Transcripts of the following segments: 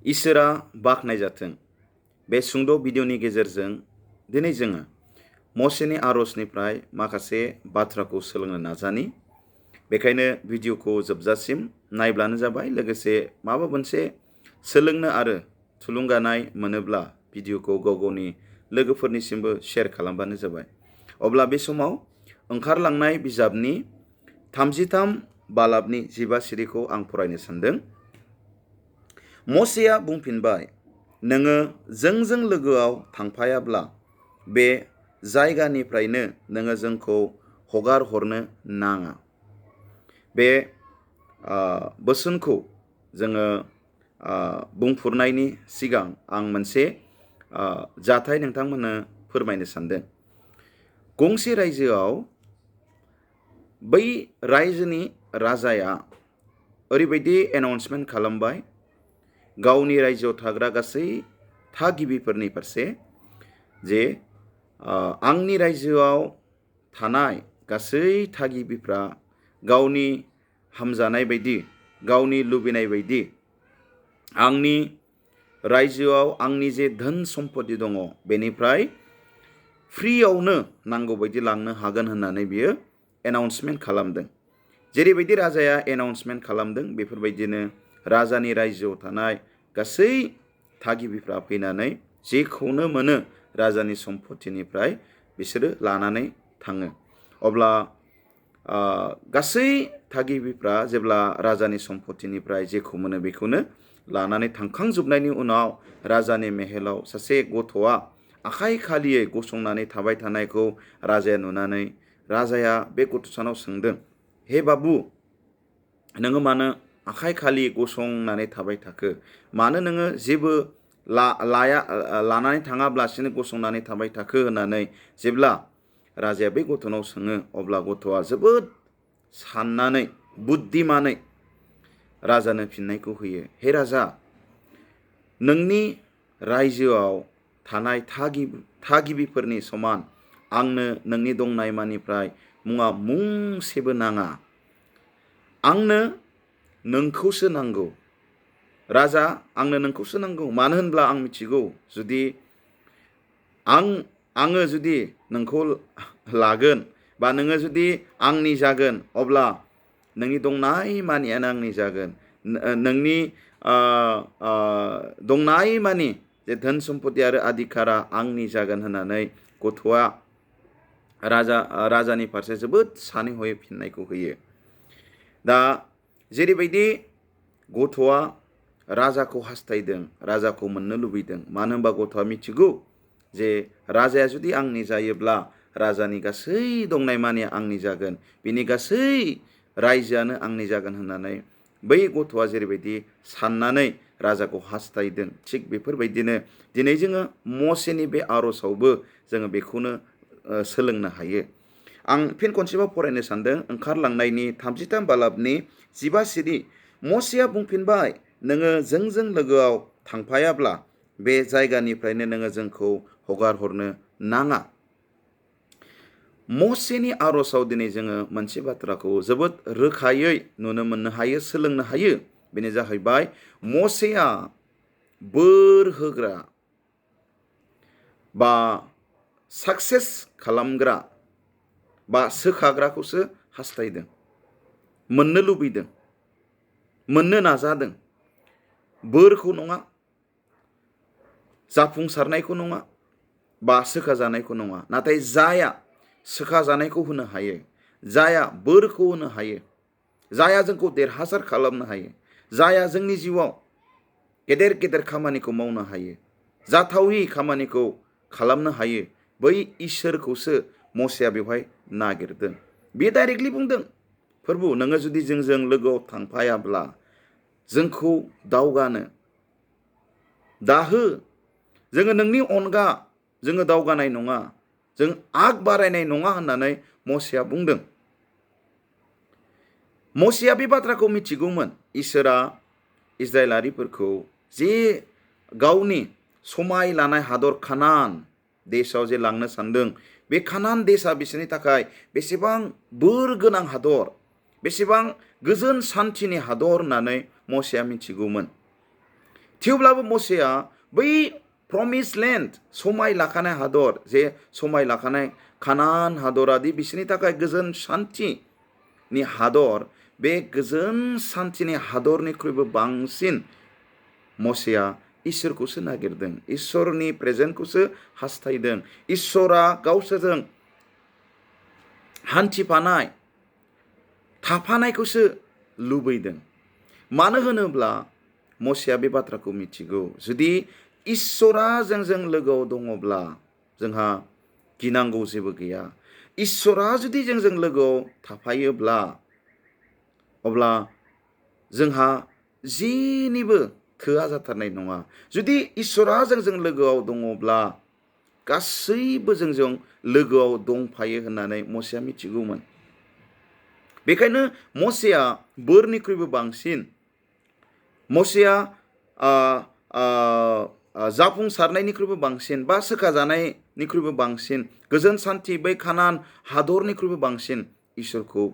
इसोरा बाख्नाय जाथों। बे सुंद' भिडिअनि गेजेरजों दिनै जोङो मसेनि आरजनिफ्राय माखासे बाथ्राखौ सोलोंनो नाजानि। बेखायनो भिडिअखौ जोबजासिम नायब्लानो जाबाय। लोगोसे माबा मोनसे सोलोंनो आरो थुलुंगानाय मोनोब्ला भिडिअखौ गाव गावनि लोगोफोरनिसिमबो शेयार खालामबानो जाबाय। अब्ला बे समाव ओंखारलांनाय बिजाबनि 33 बालाबनि 15 सिरिखौ आं फरायनो सानदों। मसेया बुंफिनबाय, नोङो जोंजों लोगोआव थांफायाब्ला बे जायगानिफ्रायनो नोङो जोंखौ हगार हरनो नाङा। बे बोसोनखौ जोङो बुंफुरनायनि सिगां आं मोनसे जाथाय नोंथांमोननो फोरमायनो सानदों। गंसे रायजोआव बै रायजोनि राजाया ओरैबायदि एनाउन्समेन्ट खालामबाय गावनि रायजोआव थाग्रा गासै थागिबिफोरनि फारसे जे आंनि रायजोआव थानाय गासै थागिबिफ्रा गावनि हामजानाय बायदि, गावनि लुबैनाय बायदि आंनि रायजोआव आंनि जे धोन सम्पति दङ बेनिफ्राय फ्रियावनो नांगौ बायदि लांनो हागोन होननानै बियो एनाउन्समेन्ट खालामदों। जेरैबायदि राजाया एनाउन्समेन्ट खालामदों बेफोरबायदिनो राजानि रायजोआव थानाय गासै थागिबिफ्रा फैनानै जेखौनो मोनो राजानि सम्पतिनिफ्राय बिसोरो लानानै थाङो। अब्ला गासै थागिबिफ्रा जेब्ला राजानि सम्पतिनिफ्राय जेखौ मोनो बेखौनो लानानै थांखांजोबनायनि उनाव राजानि मेहेलाव सासे गथ'आ आखाइ खालियै गसंनानै थाबाय थानायखौ राजाया नुनानै राजाया बे गथ'सानाव सोंदों, हे बाबु, नोङो मानो आखाइ खालि गसंनानै थाबाय थाखो? मानो नोङो जेबो लानानै थाङाब्लासिनो गसंनानै थाबाय थाखो होननानै जेब्ला राजाया बे गथ'नाव सोङो, अब्ला गथ'आ जोबोद साननानै बुद्धिमानै राजानो फिननायखौ होयो। हे राजा, नोंनि रायजोआव थानाय थागिबिफोरनि समान आंनो नोंनि दंनाय मानिफ्राय मुङा मुंसेबो नाङा। आंनो नोंखौसो नांगौ। राजा, आंनो नोंखौसो नांगौ। मानो होनब्ला आं मिथिगौ जुदि आङो जुदि नोंखौ लागोन बा नोङो जुदि आंनि जागोन अब्ला नोंनि दंनाय मानियानो आंनि जागोन। नोंनि दंनाय मानि जे धोन सम्पति आरो अधिकारा आंनि जागोन होननानै गथ'आ राजानि फारसे जोबोद सानै हयै फिननायखौ होयो। दा जेरैबायदि गथ'आ राजाखौ हास्थायदों, राजाखौ मोननो लुबैदों, मानो होनबा गथ'आ मिथिगौ जे राजाया जुदि आंनि जायोब्ला राजानि गासै दंनाय मानिया आंनि जागोन, बिनि गासै रायजोआनो आंनि जागोन होननानै बै गथ'आ जेरैबायदि साननानै राजाखौ हास्थायदों, थिग बेफोरबायदिनो दिनै जोङो मसेनि बे आरजआवबो जोङो बेखौनो सोलोंनो हायो। आं फिन खनसेबाव फरायनो सानदों ओंखारलांनायनि 33 बालाबनि 15 सिरि। मसेया बुंफिनबाय, नोङो जोंजों लोगोआव थांफायाब्ला बे जायगानिफ्रायनो नोङो जोंखौ हगार हरनो नाङा। मसेनि आरजआव दिनै जोङो मोनसे बाथ्राखौ जोबोद रोखायै नुनो मोननो हायो, सोलोंनो हायो। बेनो जाहैबाय मसेया बोर होग्रा बा साक्सेस खालामग्रा बा सोखाग्राखौसो हास्थायदों, मोननो लुबैदों, मोननो नाजादों। बोरखौ नङा, जाफुंसारनायखौ नङा, बा सोखाजानायखौ नङा। नाथाय जाया सोखाजानायखौ होनो हायो, जाया बोरखौ होनो हायो, जाया जोंखौ देरहासार खालामनो हायो, जाया जोंनि जिउआव गेदेर गेदेर खामानिखौ मावनो हायो, जाथावि खामानिखौ खालामनो हायो, बै इसोरखौसो मसेया बेवहाय नागिरदों। बे डाइरेक्टलि बुंदों, प्रभु, नोङो जुदि जोंजों लोगोआव थांफायाब्ला जोंखौ दावगानो दाहो। जोङो नोंनि अनगा जोङो दावगानाय नङा, जों आग बारायनाय नङा होननानै मसेया बुंदों। मसेया बे बाथ्राखौ मिथिगौमोन इसोरा इजराइलारिफोरखौ जे गावनि समाय लानाय हादर कानान देशआव जे लांनो सानदों, बे कानान देशआ बिसोरनि थाखाय बेसेबां बोर गोनां हादर, बेसेबां गोजोन सान्थिनि हादर होननानै मसेया मिथिगौमोन। थेवब्लाबो मसेया बै प्रमिस लेन्ड समाय लाखानाय हादर जे समाय लाखानाय कानान हादरादि बिसोरनि थाखाय गोजोन शान्तिनि हादर बे गोजोन शान्तिनि हादरनिख्रुइबो बांसिन मसेया इसोरखौसो नागिरदों इसोरनि प्रेजेन्टखौसो हास्थायदों इसोरा गावसोरजों हान्थिफानाय थाफानायखौसो लुबैदों मानो होनोब्ला मसेया बे बाथ्राखौ मिथिगौ जुदि इसोरा जोंजों लोगोआव दङब्ला जोंहा गिनांगौ जेबो गैया इसोरा जुदि जोंजों लोगोआव थाफायोब्ला अब्ला जोंहा जेनिबो थोआ जाथारनाय नङा जुदि इसोरा जोंजों लोगोआव दङब्ला गासैबो जोंजों लोगोआव दंफायो होननानै मसेया मिथिगौमोन बेखायनो मसेया बोरनिख्रुइबो बांसिन मसेया जाफुंसारनायनिख्रुइबो बांसिन बा सोखाजानायनिख्रुइबो बांसिन गोजोन शान्ति बै कानान हादरनिख्रुइबो बांसिन इसोरखौ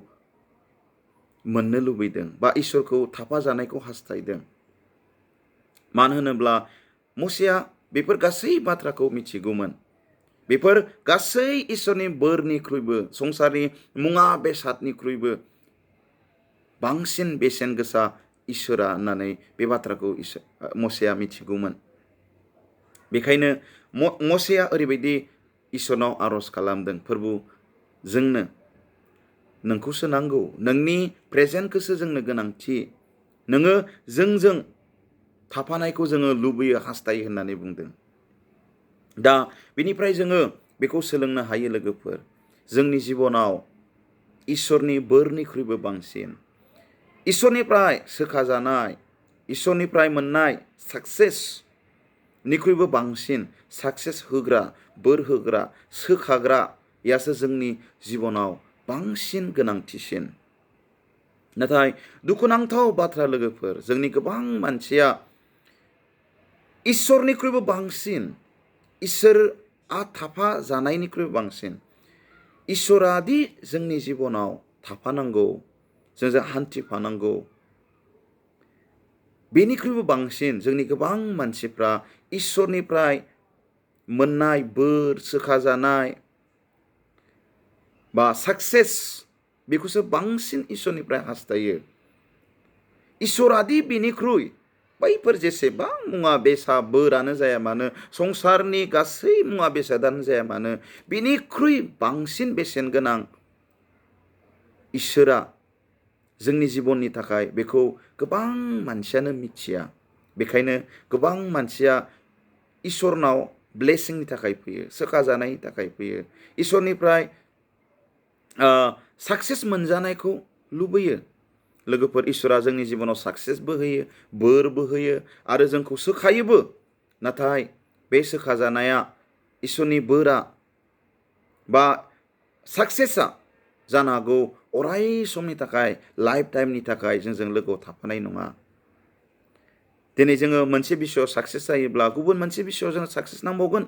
मोननो लुबैदों बा इसोरखौ थाफाजानायखौ हास्थायदों मानो होनोब्ला मसेया बेफोर गासै बाथ्राखौ मिथिगौमोन बेफोर गासै इसोरनि बोरनिख्रुइबो संसारनि मुवा बेसादनिख्रुइबो बांसिन बेसेन गोसा इसोरा होननानै बे बाथ्राखौ मसेया मिथिगौमोन बेखायनो मसेया ओरैबायदि इसोरनाव आर'ज खालामदों प्रभु जोंनो नोंखौसो नांगौ नोंनि प्रेजेन्टखौसो जोंनो गोनांथि नोङो जोंजों थाफानायखौ जोङो लुबैयो हास्थायो होननानै बुंदों दा बेनिफ्राय जोङो बेखौ सोलोंनो हायो लोगोफोर जोंनि जिबनाव इसोरनि बोरनिख्रुइबो बांसिन इसोरनिफ्राय सोखाजानाय इसोरनिफ्राय मोननाय साक्सेसनिख्रुइबो बांसिन साक्सेस होग्रा बोर होग्रा सोखाग्रायासो जोंनि जिबनाव बांसिन गोनांथिसिन नाथाय दुखुनांथाव बाथ्रा लोगोफोर जोंनि गोबां मानसिया इसोरनिख्रुइबो बांसिन इसोरआ थाफा जानायनिख्रुइबो बांसिन इसोरादि जोंनि जिबनाव थाफानांगौ जोंजों हान्थिफानांगौ बेनिख्रुइबो बांसिन जोंनि गोबां मानसिफ्रा इसोरनिफ्राय मोननाय बोर सोखाजानाय बा साक्सेस बेखौसो बांसिन इसोरनिफ्राय हास्थायो इसोरादि बेनिख्रुइ बैफोर जेसेबां मुवा बेसाद बोरानो जाया मानो संसारनि गासै मुवा बेसादानो जाया मानो बेनिख्रुइ बांसिन बेसेन गोनां इसोरा जोंनि जिबननि थाखाय बेखौ गोबां मानसियानो मिथिया बेखायनो गोबां मानसिया इसोरनाव ब्लेसिंनि थाखाय फैयो सोखाजानायनि थाखाय फैयो इसोरनिफ्राय साक्सेस मोनजानायखौ लुबैयो लोगोफोर इसोरा जोंनि जिबनाव साक्सेसबो होयो बोरबो होयो आरो जोंखौ सोखायोबो नाथाय बे सोखाजानाया इसोरनि बोरा बा साक्सेसआ जानो हागौ अराय समनि थाखाय लाइफ टाइमनि थाखाय जोंजों लोगोआव थाफानाय नङा दिनै जोङो मोनसे बिषयाव साक्सेस जायोब्ला गुबुन मोनसे बिषयाव जों साक्सेस नांबावगोन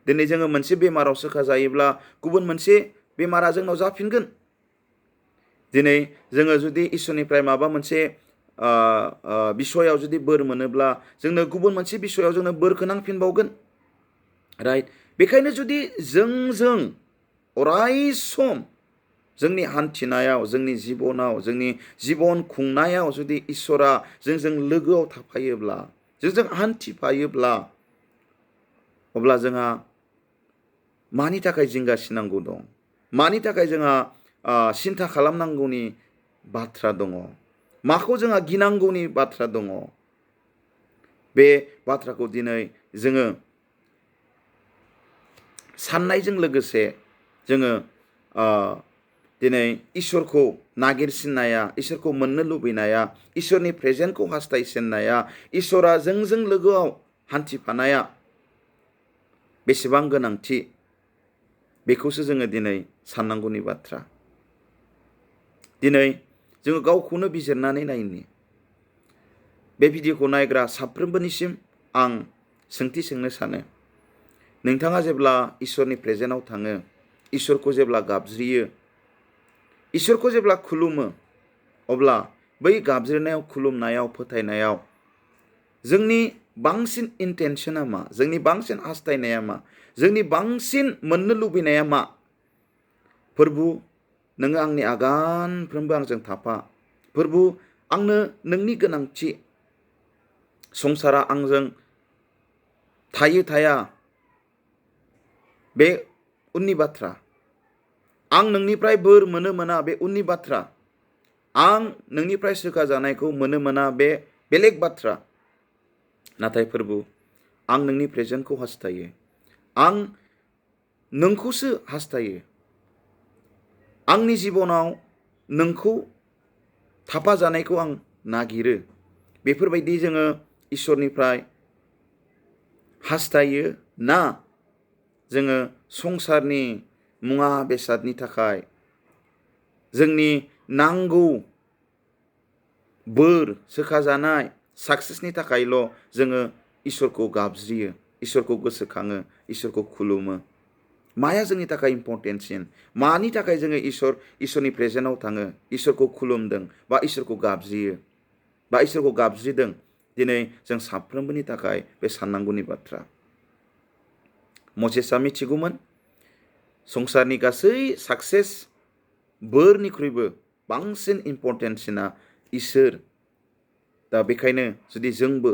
दिनै जोङो मोनसे बेमाराव सोखाजायोब्ला गुबुन मोनसे बेमारा जोंनाव जाफिनगोन दिनै जोङो जुदि इसोरनिफ्राय माबा मोनसे बिषयाव जुदि बोर मोनोब्ला जोंनो गुबुन मोनसे बिषयाव जोंनो बोरखौ नांफिनबावगोन राइट बेखायनो जुदि जोंजों अराय सम जोंनि हान्थिनायाव जोंनि जिबनाव जोंनि जिबन खुंनायाव जुदि इसोरा जोंजों लोगोआव थाफायोब्ला जोंजों हान्थिफायोब्ला अब्ला जोंहा मानि थाखाय जिंगासिनांगौ दं मानि थाखाय जोंहा सिन्था खालामनांगौनि बाथ्रा दङ माखौ जोंहा गिनांगौनि बाथ्रा दङ बे बाथ्राखौ दिनै जोङो साननायजों लोगोसे जोङो दिनै इसोरखौ नागिरसिननाया इसोरखौ मोननो लुबैनाया इसोरनि प्रेजेन्टखौ हास्थायसिननाया इसोरा जोंजों लोगोआव हान्थिफानाया बेसेबां गोनांथि बेखौसो जोङो दिनै साननांगौनि बाथ्रा दिनै जोङो गावखौनो बिजिरनानै नायनि बे भिडिअखौ नायग्रा साफ्रोमबोनिसिम आं सोंथि सोंनो सानो नोंथाङा जेब्ला इसोरनि प्रेजेन्टआव थाङो इसोरखौ जेब्ला गाबज्रियो इसोरखौ जेब्ला खुलुमो अब्ला बै गाबज्रिनायाव खुलुमनायाव फोथायनायाव जोंनि बांसिन इन्टेनसना मा, जोंनि बांसिन हास्थायनाया मा, जोंनि बांसिन मोननो लुबैनाया मा? फोरबु, नोङो आंनि आगानफ्रोमबो आंजों थाफा। फोरबु, आंनो नोंनि गोनांथि। संसारा आंजों थायो थाया बे उननि बाथ्रा। आं नोंनिफ्राय बोर मोनो मोना बे उननि बाथ्रा। आं नोंनिफ्राय सोखा जानायखौ मोनो मोना बे बेलेग बाथ्रा। नाथाय फोरबु, आं नोंनि प्रेजेन्टखौ हास्थायो। आं नोंखौसो हास्थायो। आंनि जिबनाव नोंखौ थाफा जानायखौ आं नागिरो। बेफोरबायदि जोङो इसोरनिफ्राय हास्थायो ना जोङो संसारनि मुवा बेसादनि थाखाय जोंनि नांगौ बोर, सोखाजानाय, साक्सेसनि थाखायल' जोङो इसोरखौ गाबज्रियो, इसोरखौ गोसोखाङो, इसोरखौ खुलुमो? माया जोंनि थाखाय इम्परटेन्टसिन? मानि थाखाय जोङो इसोरनि प्रेजेन्टआव थाङो, इसोरखौ खुलुमदों बा इसोरखौ गाबज्रियो बा इसोरखौ गाबज्रिदों? दिनै जों साफ्रोमबोनि थाखाय बे साननांगौनि बाथ्रा। मसेसआ मिथिगौमोन संसारनि गासै साक्सेस, बोरनिख्रुइबो बांसिन इम्परटेन्टसिना इसोर। दा बेखायनो जुदि जोंबो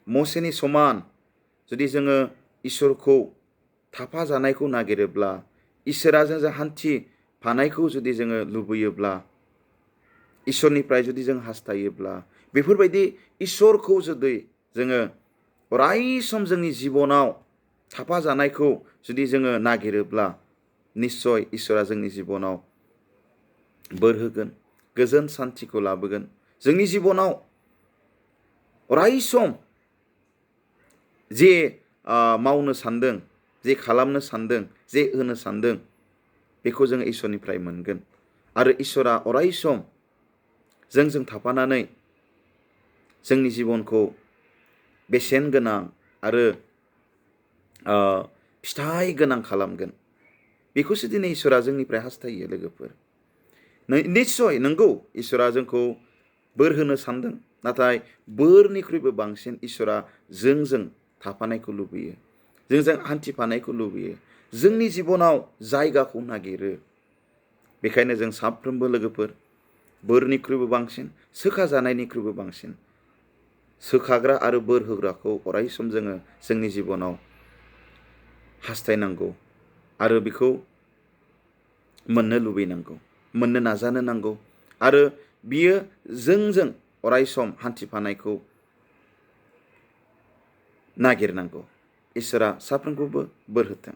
मसेनि समान जुदि जोङो इसोरखौ थाफा जानायखौ नागिरोब्ला, इसोरा जोंजों हान्थिफानायखौ जुदि जोङो लुबैयोब्ला, इसोरनिफ्राय जुदि जों हास्थायोब्ला, बेफोरबायदि इसोरखौ जुदि जोङो अराय सम जोंनि जिबनाव थाफा जानायखौ जुदि जोङो नागिरोब्ला, निस्सय इसोरा जोंनि जिबनाव बोर होगोन, गोजोन सान्थिखौ लाबोगोन। जोंनि जिबनाव अराय सम जे मावनो सान्दों, जे खालामनो सान्दों, जे होनो सान्दों, बेखौ जोङो इसोरनिफ्राय मोनगोन। आरो इसोरा अराय सम जोंजों थाफानानै जोंनि जिबनखौ बेसेन गोनां आरो फिथाइ गोनां खालामगोन। बेखौसो दिनै इसोरा जोंनिफ्राय हास्थायो लोगोफोर। निस्सय नंगौ, इसोरा जोंखौ बोर होनो सान्दों, नाथाय बोरनिख्रुइबो बांसिन इसोरा जोंजों थाफानायखौ लुबैयो, जोंजों हान्थिफानायखौ लुबैयो, जोंनि जिबनाव जायगाखौ नागिरो। बेखायनो जों साफ्रोमबो लोगोफोर बोरनिख्रुइबो बांसिन, सोखा जानायनिख्रुइबो बांसिन सोखाग्रा आरो बोर होग्राखौ अराय सम जोङो जोंनि जिबनाव हास्थायनांगौ आरो बेखौ मोननो लुबैनांगौ, मोननो नाजानो नांगौ। आरो बियो जोंजों अराय सम हान्थिफानायखौ नागिरनांगौ। इसोरा साफ्रोमखौबो बोर होथों।